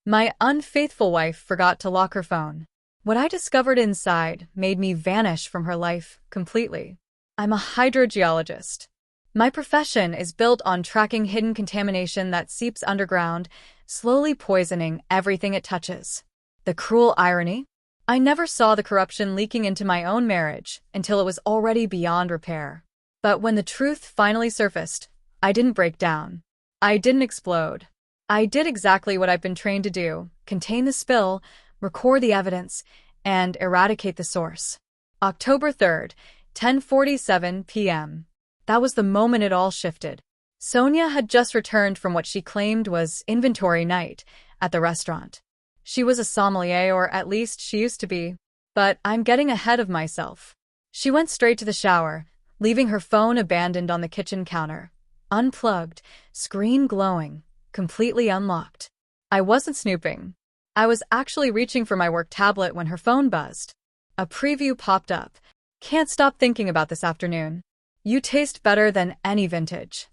My unfaithful wife forgot to lock her phone. What I discovered inside made me vanish from her life completely. I'm a hydrogeologist. My profession is built on tracking hidden contamination that seeps underground, slowly poisoning everything it touches. The cruel irony? I never saw the corruption leaking into my own marriage until it was already beyond repair. But when the truth finally surfaced, I didn't break down. I didn't explode. I did exactly what I've been trained to do: contain the spill, record the evidence, and eradicate the source. October 3rd, 10:47 p.m. That was the moment it all shifted. Sonia had just returned from what she claimed was inventory night at the restaurant. She was a sommelier, or at least she used to be. But I'm getting ahead of myself. She went straight to the shower, leaving her phone abandoned on the kitchen counter. Unplugged, screen glowing, completely unlocked. I wasn't snooping. I was actually reaching for my work tablet when her phone buzzed. A preview popped up. Can't stop thinking about this afternoon. You taste better than any vintage.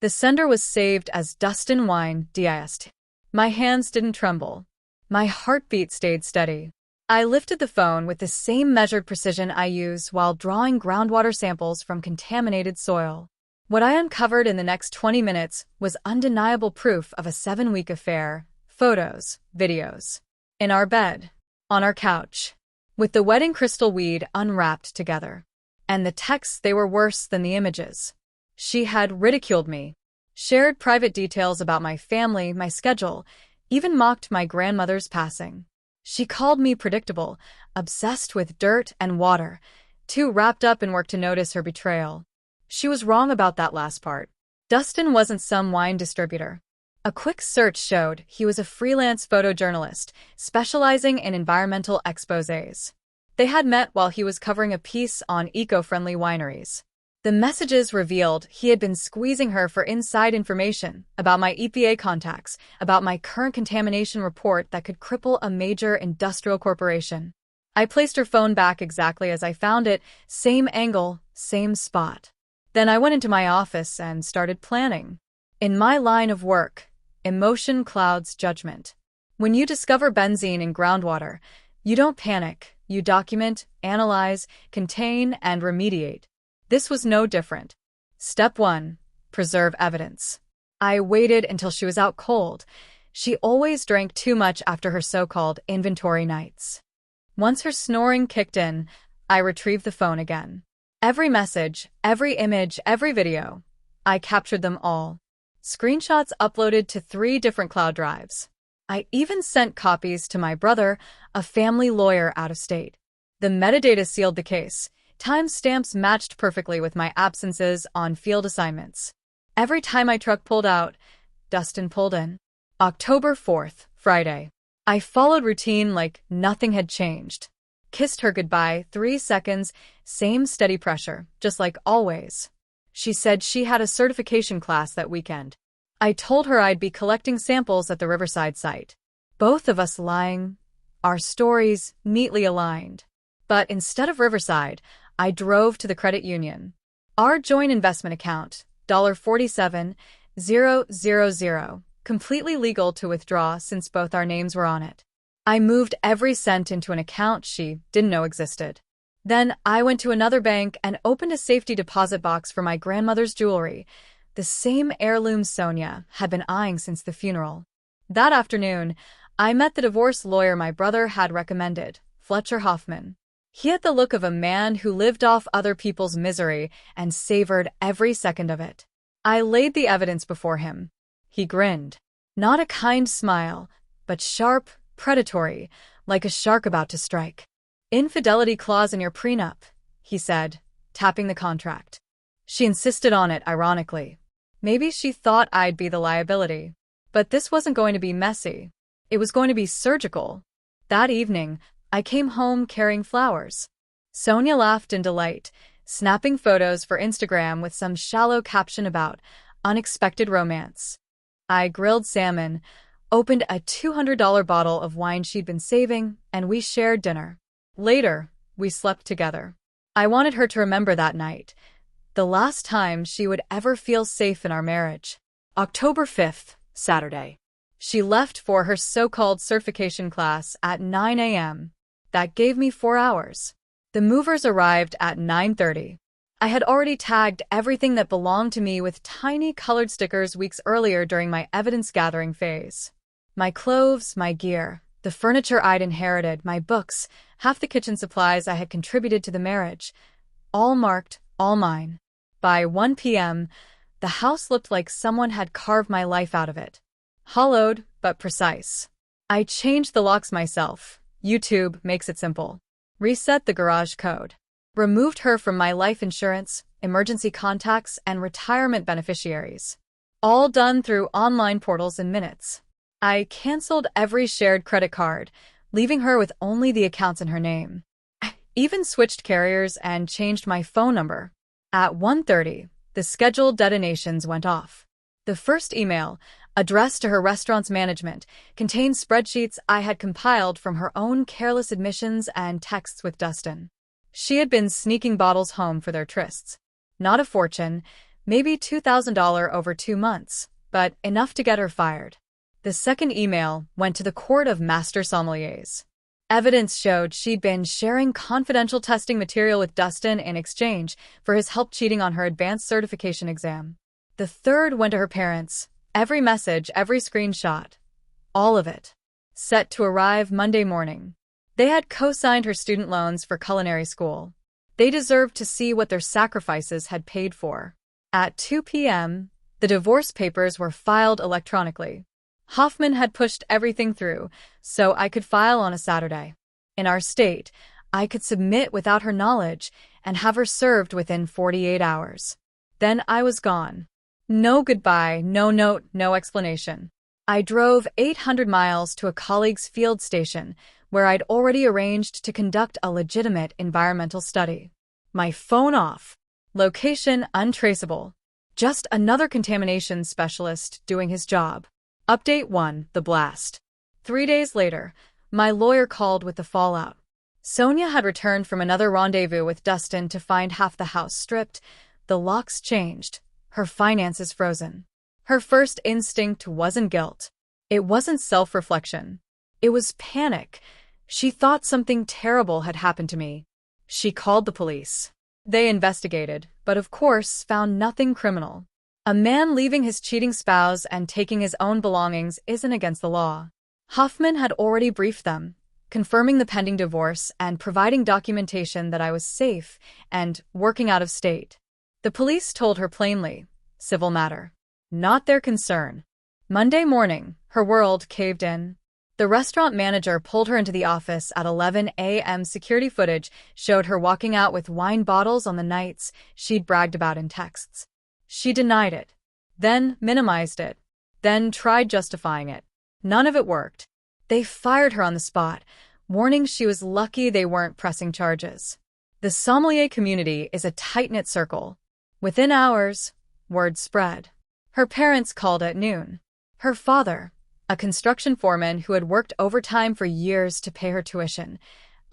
The sender was saved as Dustin Wine, dist. My hands didn't tremble. My heartbeat stayed steady. I lifted the phone with the same measured precision I use while drawing groundwater samples from contaminated soil. What I uncovered in the next 20 minutes was undeniable proof of a 7-week affair: photos, videos. In our bed, on our couch, with the wedding crystal weed unwrapped together. And the texts, they were worse than the images. She had ridiculed me, shared private details about my family, my schedule, even mocked my grandmother's passing. She called me predictable, obsessed with dirt and water, too wrapped up in work to notice her betrayal. She was wrong about that last part. Dustin wasn't some wine distributor. A quick search showed he was a freelance photojournalist, specializing in environmental exposés. They had met while he was covering a piece on eco-friendly wineries. The messages revealed he had been squeezing her for inside information about my EPA contacts, about my current contamination report that could cripple a major industrial corporation. I placed her phone back exactly as I found it, same angle, same spot. Then I went into my office and started planning. In my line of work, emotion clouds judgment. When you discover benzene in groundwater, you don't panic. You document, analyze, contain, and remediate. This was no different. Step 1. Preserve evidence. I waited until she was out cold. She always drank too much after her so-called inventory nights. Once her snoring kicked in, I retrieved the phone again. Every message, every image, every video. I captured them all. Screenshots uploaded to 3 different cloud drives. I even sent copies to my brother, a family lawyer out of state. The metadata sealed the case. Timestamps matched perfectly with my absences on field assignments. Every time my truck pulled out, Dustin pulled in. October 4th, Friday. I followed routine like nothing had changed. Kissed her goodbye, 3 seconds, same steady pressure, just like always. She said she had a certification class that weekend. I told her I'd be collecting samples at the Riverside site. Both of us lying, our stories neatly aligned. But instead of Riverside, I drove to the credit union. Our joint investment account, $47,000, completely legal to withdraw since both our names were on it. I moved every cent into an account she didn't know existed. Then I went to another bank and opened a safety deposit box for my grandmother's jewelry, the same heirloom Sonia had been eyeing since the funeral. That afternoon, I met the divorce lawyer my brother had recommended, Fletcher Hoffman. He had the look of a man who lived off other people's misery and savored every second of it. I laid the evidence before him. He grinned. Not a kind smile, but sharp, predatory, like a shark about to strike. "Infidelity clause in your prenup," he said, tapping the contract. She insisted on it, ironically. Maybe she thought I'd be the liability. But this wasn't going to be messy. It was going to be surgical. That evening, I came home carrying flowers. Sonia laughed in delight, snapping photos for Instagram with some shallow caption about unexpected romance. I grilled salmon, opened a $200 bottle of wine she'd been saving, and we shared dinner. Later, we slept together. I wanted her to remember that night, the last time she would ever feel safe in our marriage. October 5th, Saturday. She left for her so-called certification class at 9 a.m. That gave me 4 hours. The movers arrived at 9:30. I had already tagged everything that belonged to me with tiny colored stickers weeks earlier during my evidence-gathering phase. My clothes, my gear, the furniture I'd inherited, my books, half the kitchen supplies I had contributed to the marriage, all marked, all mine. By 1 p.m., the house looked like someone had carved my life out of it. Hollowed, but precise. I changed the locks myself. YouTube makes it simple. Reset the garage code. Removed her from my life insurance, emergency contacts, and retirement beneficiaries. All done through online portals in minutes. I canceled every shared credit card, leaving her with only the accounts in her name. I even switched carriers and changed my phone number. At 1:30, the scheduled detonations went off. The first email, addressed to her restaurant's management, contained spreadsheets I had compiled from her own careless admissions and texts with Dustin. She had been sneaking bottles home for their trysts. Not a fortune, maybe $2,000 over 2 months, but enough to get her fired. The second email went to the Court of Master Sommeliers. Evidence showed she'd been sharing confidential testing material with Dustin in exchange for his help cheating on her advanced certification exam. The third went to her parents. Every message, every screenshot. All of it. Set to arrive Monday morning. They had co-signed her student loans for culinary school. They deserved to see what their sacrifices had paid for. At 2 p.m., the divorce papers were filed electronically. Hoffman had pushed everything through, so I could file on a Saturday. In our state, I could submit without her knowledge and have her served within 48 hours. Then I was gone. No goodbye, no note, no explanation. I drove 800 miles to a colleague's field station, where I'd already arranged to conduct a legitimate environmental study. My phone off. Location untraceable. Just another contamination specialist doing his job. Update 1, the blast. 3 days later, my lawyer called with the fallout. Sonia had returned from another rendezvous with Dustin to find half the house stripped, the locks changed, her finances frozen. Her first instinct wasn't guilt. It wasn't self-reflection. It was panic. She thought something terrible had happened to me. She called the police. They investigated, but of course found nothing criminal. A man leaving his cheating spouse and taking his own belongings isn't against the law. Hoffman had already briefed them, confirming the pending divorce and providing documentation that I was safe and working out of state. The police told her plainly, civil matter. Not their concern. Monday morning, her world caved in. The restaurant manager pulled her into the office at 11 a.m. Security footage showed her walking out with wine bottles on the nights she'd bragged about in texts. She denied it, then minimized it, then tried justifying it. None of it worked. They fired her on the spot, warning she was lucky they weren't pressing charges. The sommelier community is a tight-knit circle. Within hours, word spread. Her parents called at noon. Her father, a construction foreman who had worked overtime for years to pay her tuition,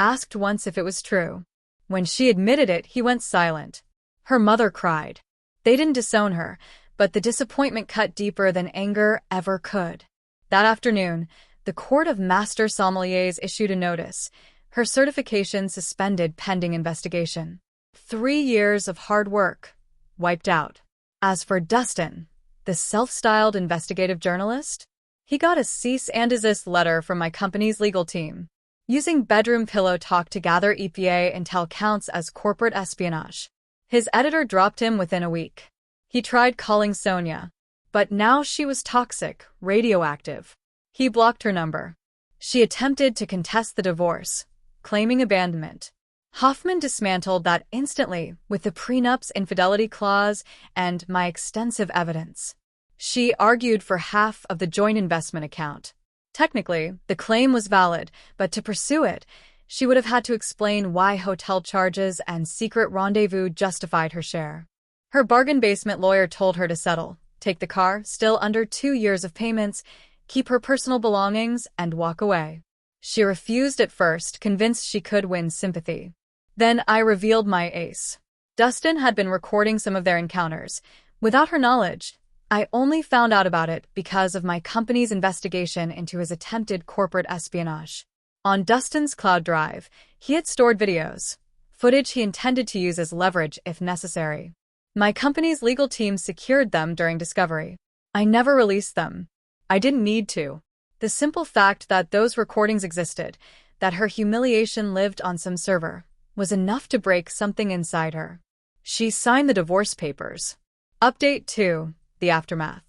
asked once if it was true. When she admitted it, he went silent. Her mother cried. They didn't disown her, but the disappointment cut deeper than anger ever could. That afternoon, the Court of Master Sommeliers issued a notice, her certification suspended pending investigation. 3 years of hard work, wiped out. As for Dustin, the self-styled investigative journalist, he got a cease and desist letter from my company's legal team, using bedroom pillow talk to gather EPA intel counts as corporate espionage. His editor dropped him within a week. He tried calling Sonia, but now she was toxic, radioactive. He blocked her number. She attempted to contest the divorce, claiming abandonment. Hoffman dismantled that instantly with the prenup's infidelity clause and my extensive evidence. She argued for half of the joint investment account. Technically, the claim was valid, but to pursue it, she would have had to explain why hotel charges and secret rendezvous justified her share. Her bargain basement lawyer told her to settle, take the car, still under 2 years of payments, keep her personal belongings, and walk away. She refused at first, convinced she could win sympathy. Then I revealed my ace. Dustin had been recording some of their encounters, without her knowledge, I only found out about it because of my company's investigation into his attempted corporate espionage. On Dustin's cloud drive, he had stored videos, footage he intended to use as leverage if necessary. My company's legal team secured them during discovery. I never released them. I didn't need to. The simple fact that those recordings existed, that her humiliation lived on some server, was enough to break something inside her. She signed the divorce papers. Update 2. The aftermath.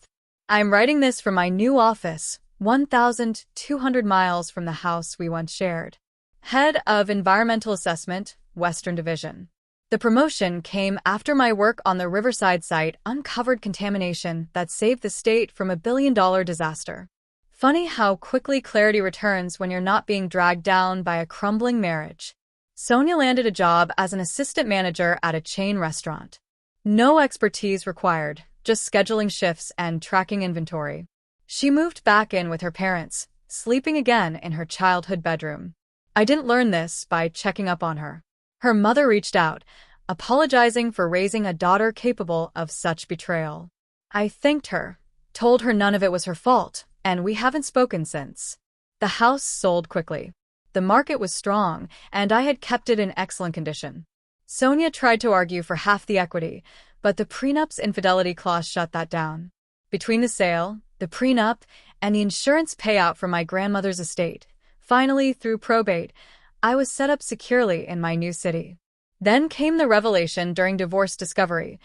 I'm writing this from my new office, 1,200 miles from the house we once shared. Head of Environmental Assessment, Western Division. The promotion came after my work on the Riverside site uncovered contamination that saved the state from a billion-dollar disaster. Funny how quickly clarity returns when you're not being dragged down by a crumbling marriage. Sonia landed a job as an assistant manager at a chain restaurant. No expertise required, just scheduling shifts and tracking inventory. She moved back in with her parents, sleeping again in her childhood bedroom. I didn't learn this by checking up on her. Her mother reached out, apologizing for raising a daughter capable of such betrayal. I thanked her, told her none of it was her fault, and we haven't spoken since. The house sold quickly. The market was strong, and I had kept it in excellent condition. Sonia tried to argue for half the equity, but the prenup's infidelity clause shut that down. Between the sale, the prenup, and the insurance payout from my grandmother's estate, finally, through probate, I was set up securely in my new city. Then came the revelation during divorce discovery,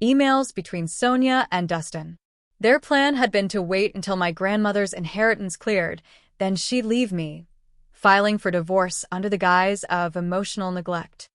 emails between Sonia and Dustin. Their plan had been to wait until my grandmother's inheritance cleared, then she'd leave me, filing for divorce under the guise of emotional neglect.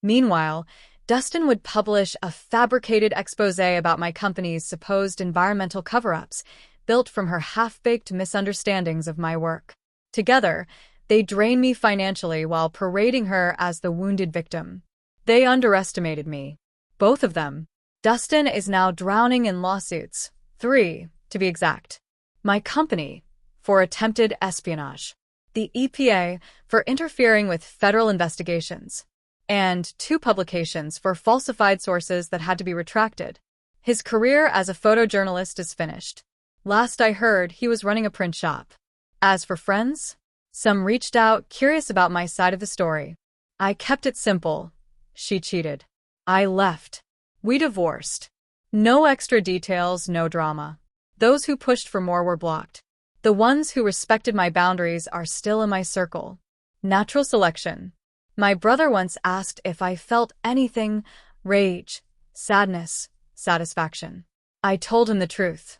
Meanwhile, Dustin would publish a fabricated exposé about my company's supposed environmental cover-ups, built from her half-baked misunderstandings of my work. Together, they drained me financially while parading her as the wounded victim. They underestimated me. Both of them. Dustin is now drowning in lawsuits, 3, to be exact. My company, for attempted espionage. The EPA, for interfering with federal investigations. And 2 publications for falsified sources that had to be retracted. His career as a photojournalist is finished. Last I heard, he was running a print shop. As for friends, some reached out, curious about my side of the story. I kept it simple. She cheated. I left. We divorced. No extra details, no drama. Those who pushed for more were blocked. The ones who respected my boundaries are still in my circle. Natural selection. My brother once asked if I felt anything, rage, sadness, satisfaction. I told him the truth.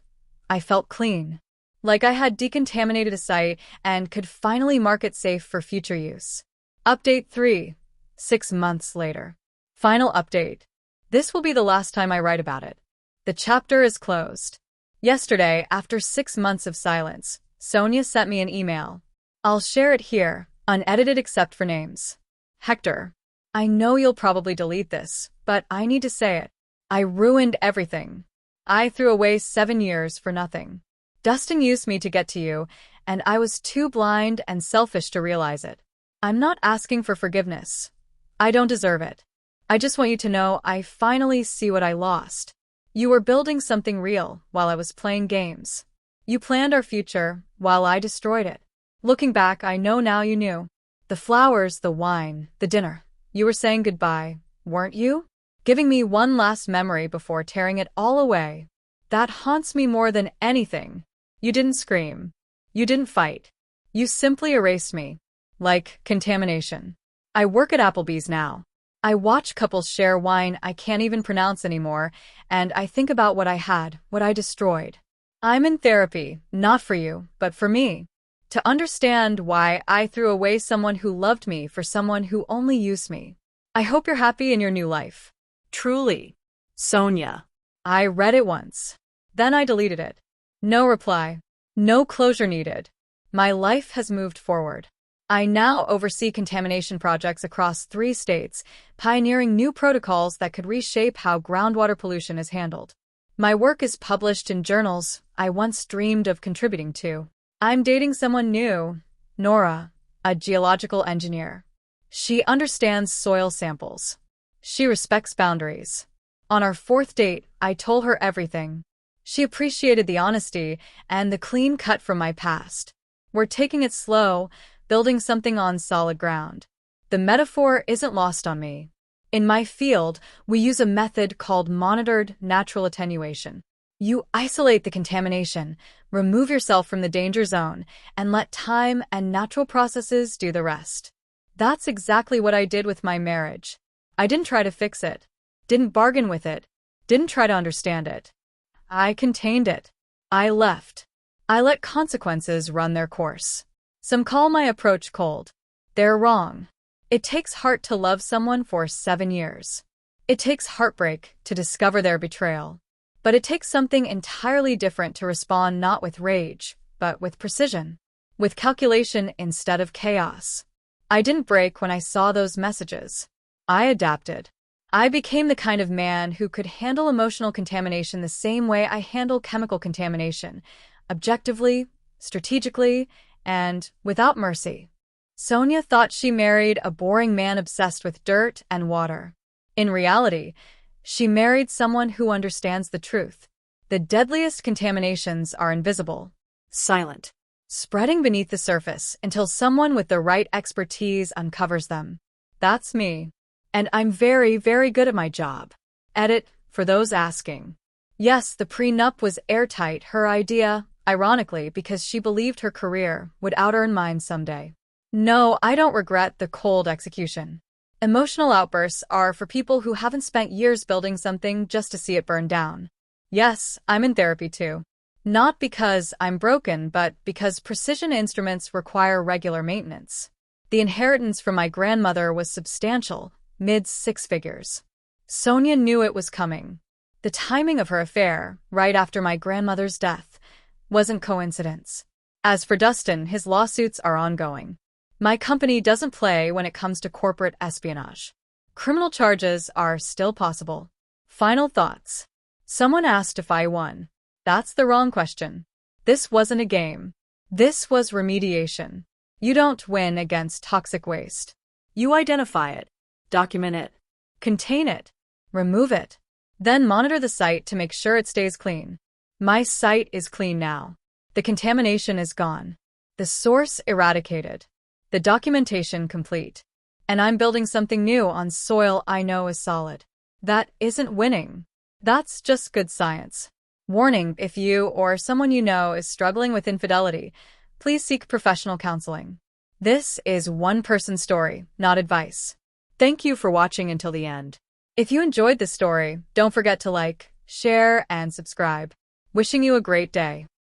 I felt clean. Like I had decontaminated a site and could finally mark it safe for future use. Update 3. 6 months later. Final update. This will be the last time I write about it. The chapter is closed. Yesterday, after 6 months of silence, Sonia sent me an email. I'll share it here, unedited except for names. Hector. I know you'll probably delete this, but I need to say it. I ruined everything. I threw away 7 years for nothing. Dustin used me to get to you, and I was too blind and selfish to realize it. I'm not asking for forgiveness. I don't deserve it. I just want you to know I finally see what I lost. You were building something real while I was playing games. You planned our future while I destroyed it. Looking back, I know now you knew. The flowers, the wine, the dinner. You were saying goodbye, weren't you? Giving me one last memory before tearing it all away. That haunts me more than anything. You didn't scream. You didn't fight. You simply erased me. Like contamination. I work at Applebee's now. I watch couples share wine I can't even pronounce anymore, and I think about what I had, what I destroyed. I'm in therapy, not for you, but for me. To understand why I threw away someone who loved me for someone who only used me. I hope you're happy in your new life. Truly. Sonia. I read it once. Then I deleted it. No reply. No closure needed. My life has moved forward. I now oversee contamination projects across 3 states, pioneering new protocols that could reshape how groundwater pollution is handled. My work is published in journals I once dreamed of contributing to. I'm dating someone new, Nora, a geological engineer. She understands soil samples. She respects boundaries. On our 4th date, I told her everything. She appreciated the honesty and the clean cut from my past. We're taking it slow, building something on solid ground. The metaphor isn't lost on me. In my field, we use a method called monitored natural attenuation. You isolate the contamination, remove yourself from the danger zone, and let time and natural processes do the rest. That's exactly what I did with my marriage. I didn't try to fix it, didn't bargain with it, didn't try to understand it. I contained it. I left. I let consequences run their course. Some call my approach cold. They're wrong. It takes heart to love someone for 7 years. It takes heartbreak to discover their betrayal. But it takes something entirely different to respond not with rage, but with precision. With calculation instead of chaos. I didn't break when I saw those messages. I adapted. I became the kind of man who could handle emotional contamination the same way I handle chemical contamination, objectively, strategically, and without mercy. Sonia thought she married a boring man obsessed with dirt and water. In reality, she married someone who understands the truth. The deadliest contaminations are invisible, silent, spreading beneath the surface until someone with the right expertise uncovers them. That's me. And I'm very, very good at my job. Edit, for those asking. Yes, the prenup was airtight, her idea, ironically, because she believed her career would out-earn mine someday. No, I don't regret the cold execution. Emotional outbursts are for people who haven't spent years building something just to see it burn down. Yes, I'm in therapy too. Not because I'm broken, but because precision instruments require regular maintenance. The inheritance from my grandmother was substantial, mid-6 figures. Sonia knew it was coming. The timing of her affair, right after my grandmother's death, wasn't coincidence. As for Dustin, his lawsuits are ongoing. My company doesn't play when it comes to corporate espionage. Criminal charges are still possible. Final thoughts. Someone asked if I won. That's the wrong question. This wasn't a game. This was remediation. You don't win against toxic waste. You identify it, document it, contain it, remove it, then monitor the site to make sure it stays clean. My site is clean now. The contamination is gone. The source eradicated. The documentation complete. And I'm building something new on soil I know is solid. That isn't winning. That's just good science. Warning, if you or someone you know is struggling with infidelity, please seek professional counseling. This is one person's story, not advice. Thank you for watching until the end. If you enjoyed this story, don't forget to like, share, and subscribe. Wishing you a great day.